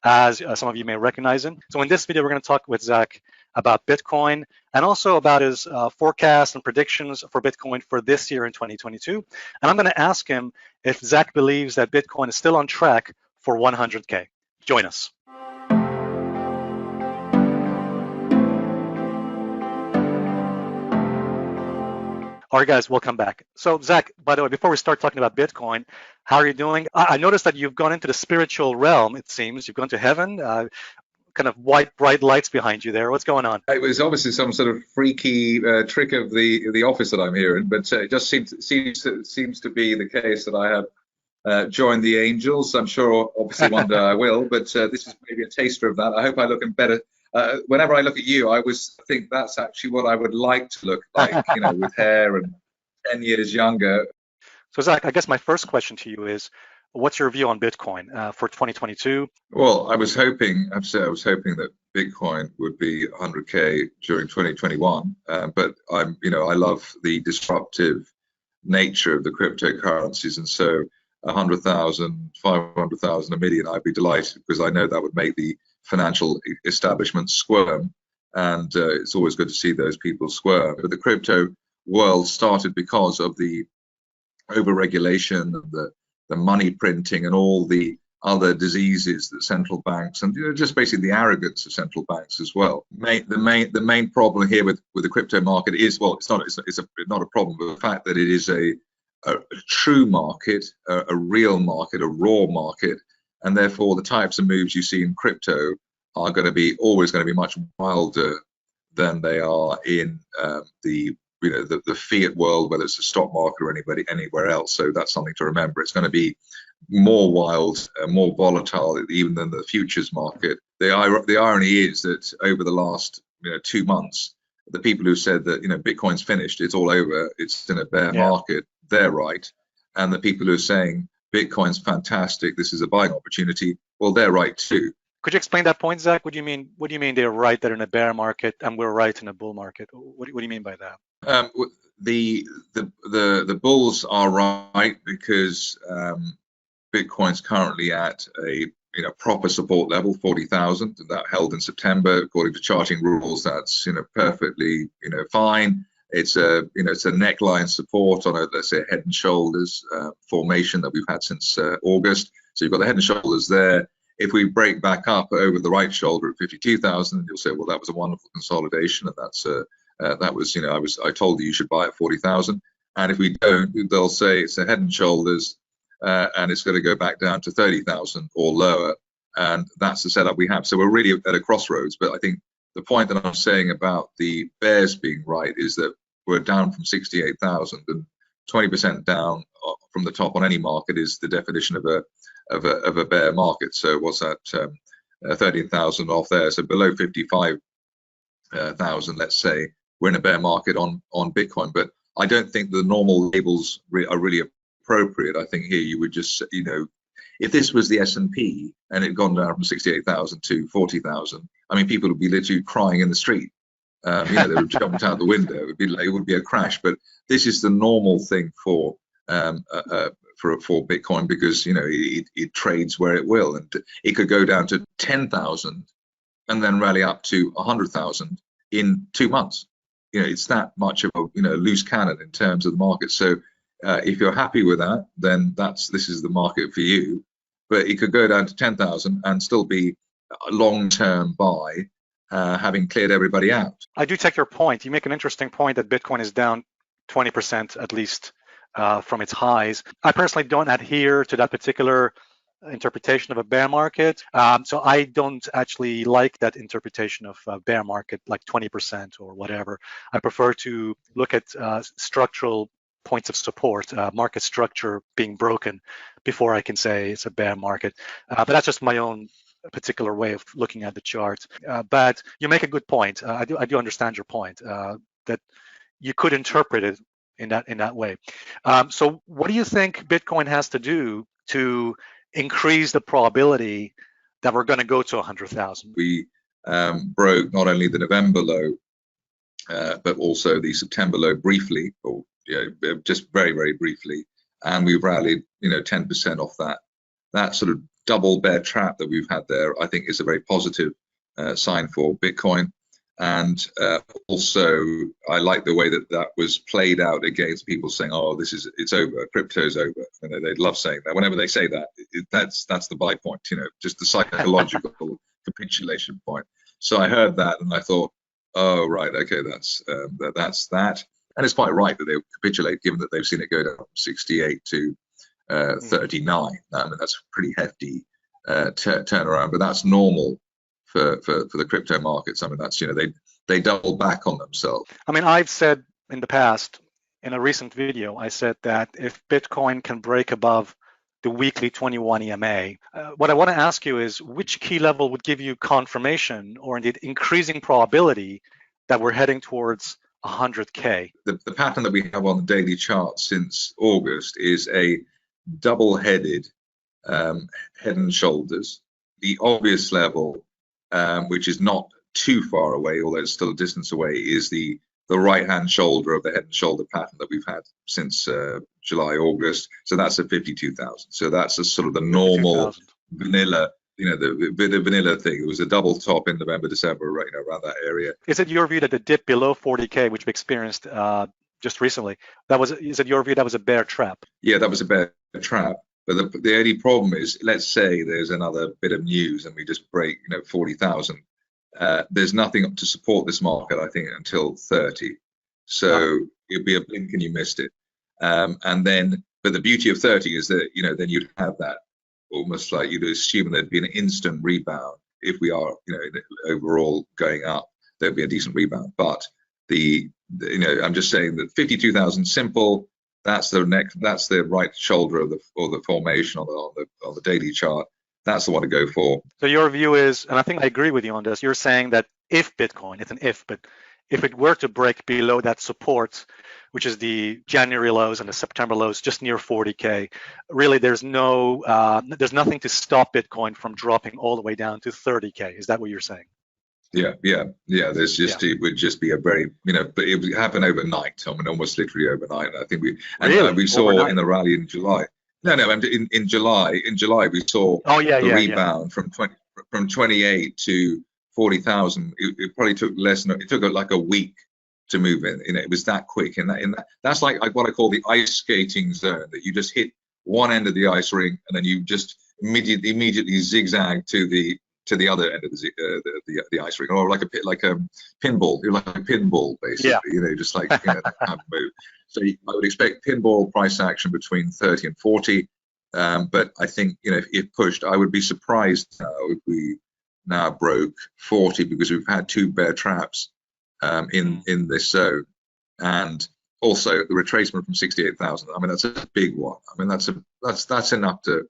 as some of you may recognize him. So in this video, we're going to talk with Zach about Bitcoin and also about his forecast and predictions for Bitcoin for this year in 2022. And I'm going to ask him if Zach believes that Bitcoin is still on track for 100K. Join us. All right, guys, welcome back. So, Zach, by the way, before we start talking about Bitcoin, how are you doing? I noticed that you've gone into the spiritual realm, it seems. You've gone to heaven, kind of white, bright lights behind you there. What's going on? It was obviously some sort of freaky trick of the office that I'm here in, but it just seems to be the case that I have joined the angels. I'm sure, obviously, one day I will, but this is maybe a taster of that. I hope I look better. Whenever I look at you, I always think that's actually what I would like to look like, you know, with hair and 10 years younger. So, Zach, I guess my first question to you is, what's your view on Bitcoin for 2022? Well, I was hoping that Bitcoin would be 100K during 2021, but I love the disruptive nature of the cryptocurrencies, and so 100,000, 500,000, a million, I'd be delighted, because I know that would make the financial establishment squirm, and it's always good to see those people squirm. But the crypto world started because of the overregulation, the money printing, and all the other diseases that central banks, and just basically the arrogance of central banks as well. The main problem here with the crypto market is, well, it's not a problem, but the fact that it is a true market, a real market, a raw market, and therefore the types of moves you see in crypto are always going to be much wilder than they are in the fiat world, whether it's the stock market or anywhere else. So that's something to remember. It's going to be more wild, more volatile even than the futures market. The irony is that over the last 2 months, the people who said that Bitcoin's finished, it's all over, it's in a bear market, they're right, and the people who are saying Bitcoin's fantastic, this is a buying opportunity, well, they're right too. Could you explain that point, Zach? What do you mean? What do you mean they're right? They're in a bear market, and we're right in a bull market. What do you mean by that? The bulls are right because Bitcoin's currently at a proper support level, 40,000, and that held in September according to charting rules. That's perfectly fine. It's a neckline support on let's say head and shoulders formation that we've had since August. So you've got the head and shoulders there. If we break back up over the right shoulder at 52,000, you'll say, well, that was a wonderful consolidation, and that was I told you should buy at 40,000. And if we don't, they'll say it's a head and shoulders, and it's going to go back down to 30,000 or lower, and that's the setup we have. So we're really at a crossroads. But I think the point that I'm saying about the bears being right is that we're down from 68,000, and 20% down from the top on any market is the definition of a bear market. So what's that? 13,000 off there. So below 55,000, let's say, we're in a bear market on Bitcoin. But I don't think the normal labels are really appropriate. I think here you would just, if this was the S&P and it had gone down from 68,000 to 40,000, I mean, people would be literally crying in the street. They would jump out the window. It would be a crash. But this is the normal thing for Bitcoin, because it trades where it will, and it could go down to 10,000 and then rally up to 100,000 in 2 months. It's that much of a loose cannon in terms of the market. So if you're happy with that, then this is the market for you. But it could go down to 10,000 and still be a long-term buy, having cleared everybody out. I do take your point. You make an interesting point that Bitcoin is down 20% at least from its highs. I personally don't adhere to that particular interpretation of a bear market. So I don't actually like that interpretation of a bear market, like 20% or whatever. I prefer to look at structural points of support, market structure being broken before I can say it's a bear market. But that's just my own particular way of looking at the chart. But you make a good point. I do understand your point that you could interpret it in that way. So what do you think Bitcoin has to do to increase the probability that we're going to go to 100,000? We broke not only the November low, but also the September low briefly, or just very, very briefly, and we rallied 10% off that. That sort of double bear trap that we've had there, I think is a very positive sign for Bitcoin. And also, I like the way that that was played out against people saying, "Oh, it's over, crypto's over." And they love saying that. Whenever they say that, that's the buy point, just the psychological capitulation point. So I heard that and I thought, oh right, okay, that's that. And it's quite right that they capitulate, given that they've seen it go down from 68 to 39. I mean, that's a pretty hefty turnaround, but that's normal for the crypto markets. I mean, that's they double back on themselves. I mean, I've said in the past, in a recent video, I said that if Bitcoin can break above the weekly 21 EMA, what I want to ask you is which key level would give you confirmation or indeed increasing probability that we're heading towards 100K? The pattern that we have on the daily chart since August is a double-headed head and shoulders. The obvious level, which is not too far away, although it's still a distance away, is the right-hand shoulder of the head and shoulder pattern that we've had since July, August. So that's at 52,000. So that's a sort of the normal vanilla, the vanilla thing. It was a double top in November, December, right, around that area. Is it your view that the dip below 40K, which we experienced just recently, is it your view that was a bear trap? Yeah, that was a bear trap. But the only problem is, let's say there's another bit of news and we just break, 40,000. There's nothing to support this market, I think, until 30. So it'd be a blink and you missed it. And then, but the beauty of 30 is that, then you'd have that almost like you'd assume there'd be an instant rebound. If we are, overall going up, there'd be a decent rebound. But I'm just saying that 52,000 simple. That's the right shoulder of the formation on the daily chart. That's the one to go for. So your view is, and I think I agree with you on this, you're saying that if Bitcoin, it's an if, but if it were to break below that support, which is the January lows and the September lows, just near 40K, really there's nothing to stop Bitcoin from dropping all the way down to 30K. Is that what you're saying? Yeah. It would just be a very, but it would happen overnight. I mean, almost literally overnight. I think we saw overnight? In the rally in July. No, in July we saw the rebound from 28 to 40,000. It probably took less than, it took like a week to move in. It was that quick. That's like what I call the ice skating zone, that you just hit one end of the ice ring and then you just immediately zigzag to the other end of the ice ring, or like a pinball. You're like a pinball, basically. Just like that move. So I would expect pinball price action between 30 and 40. But I think if pushed, I would be surprised if we now broke 40, because we've had two bear traps in this zone, and also the retracement from 68,000. I mean, that's a big one. I mean, that's enough to.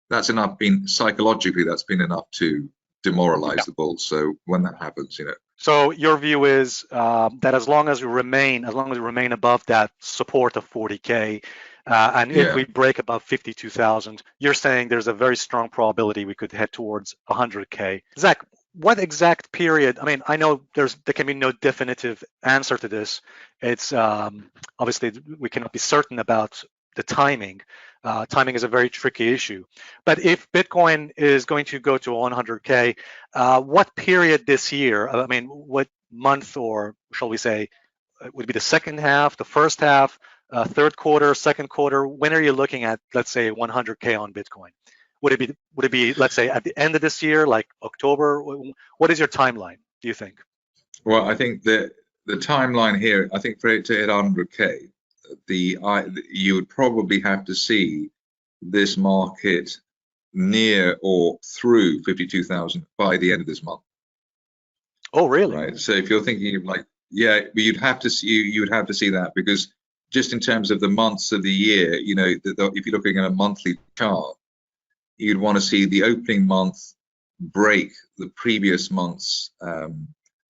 That's enough. Psychologically, that's been enough to demoralize the bulls. So when that happens, So your view is that as long as we remain above that support of 40K, and if we break above 52,000, you're saying there's a very strong probability we could head towards 100K. Zach, what exact period? I mean, I know there can be no definitive answer to this. It's obviously we cannot be certain about the timing. Timing is a very tricky issue. But if Bitcoin is going to go to 100K, what period this year, I mean, what month, or shall we say, would it be the second half, the first half, third quarter, second quarter? When are you looking at, let's say, 100K on Bitcoin? Would it be, let's say, at the end of this year, like October? What is your timeline, do you think? Well, I think the timeline here, I think for it to hit 100K, you would probably have to see this market near or through 52,000 by the end of this month. Oh, really? Right. So if you're thinking of you'd have to see that, because just in terms of the months of the year, if you're looking at a monthly chart, you'd want to see the opening month break the previous month's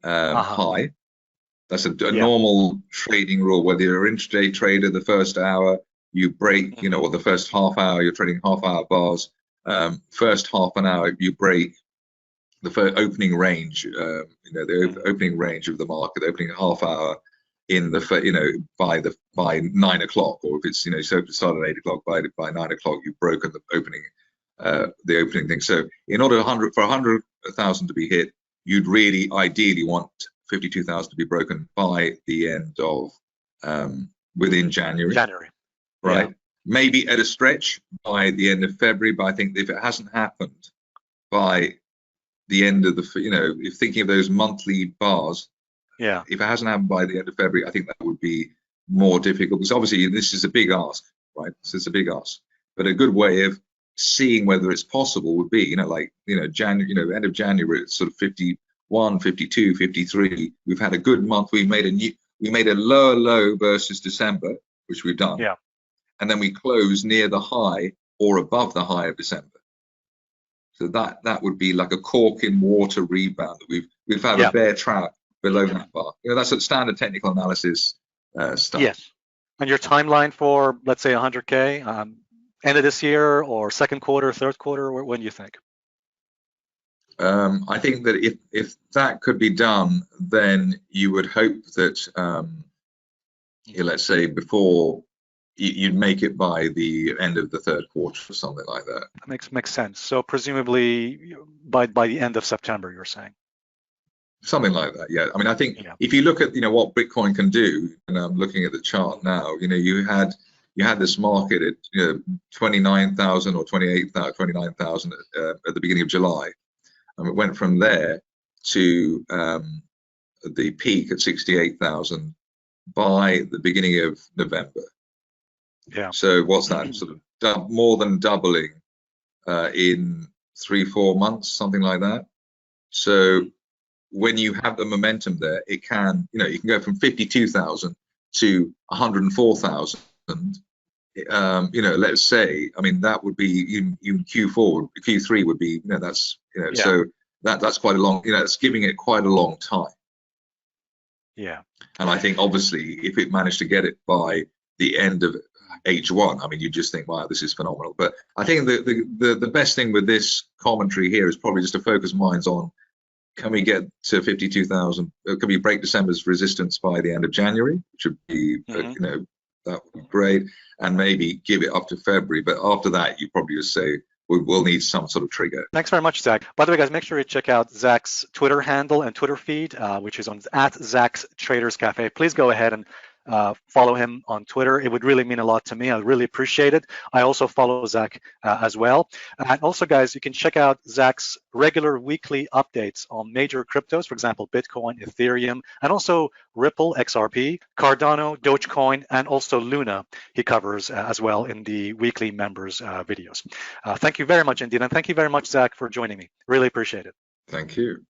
high. That's a normal trading rule. Whether you're an intraday trader, the first hour you break, or the first half hour, you're trading half-hour bars. First half an hour you break the first opening range. The opening range of the market, the opening half hour in the by 9 o'clock, or if it's so if it started at 8 o'clock, by 9 o'clock you've broken the opening the opening thing. So in order for 100,000 to be hit, you'd really ideally want 52,000 to be broken by the end of within January. Right? Yeah. Maybe at a stretch by the end of February, but I think if it hasn't happened by the end of the, if thinking of those monthly bars, yeah, if it hasn't happened by the end of February, I think that would be more difficult, because obviously this is a big ask, right? So it's a big ask, but a good way of seeing whether it's possible would be, January, end of January, it's sort of 51, 52, 53. We've had a good month. We made a lower low versus December, which we've done. Yeah. And then we close near the high or above the high of December. So that would be like a cork in water rebound. That we've had a bear trap below that bar. That's a standard technical analysis stuff. Yes. And your timeline for, let's say, 100K, end of this year or second quarter, third quarter, when do you think? I think that if that could be done, then you would hope that, let's say, before you'd make it by the end of the third quarter or something like that. That makes sense. So presumably by the end of September, you're saying? Something like that, yeah. I mean, I think if you look at what Bitcoin can do, and I'm looking at the chart now, you had this market at 29,000 or 28,000, 29,000 at the beginning of July. It went from there to the peak at 68,000 by the beginning of November. Yeah. So what's that? Sort of more than doubling in 3-4 months, something like that. So when you have the momentum there, it can, you can go from 52,000 to 104,000. Let's say, I mean, that would be in Q3 would be, that's, so that's quite a long, it's giving it quite a long time. Yeah. And I think obviously if it managed to get it by the end of H1, I mean, you just think, wow, this is phenomenal. But I think the best thing with this commentary here is probably just to focus minds on, can we get to 52,000? Can we break December's resistance by the end of January? Which would be, that would be great. And maybe give it up to February. But after that, you probably just say, we'll need some sort of trigger. Thanks very much, Zach. By the way, guys, make sure you check out Zach's Twitter handle and Twitter feed, which is on @Zach's Traders Cafe. Please go ahead and follow him on Twitter. It would really mean a lot to me. I really appreciate it. I also follow Zach as well. And also, guys, you can check out Zach's regular weekly updates on major cryptos, for example, Bitcoin, Ethereum, and also Ripple, XRP, Cardano, Dogecoin, and also Luna he covers as well in the weekly members videos. Thank you very much indeed. And thank you very much, Zach, for joining me. Really appreciate it. Thank you.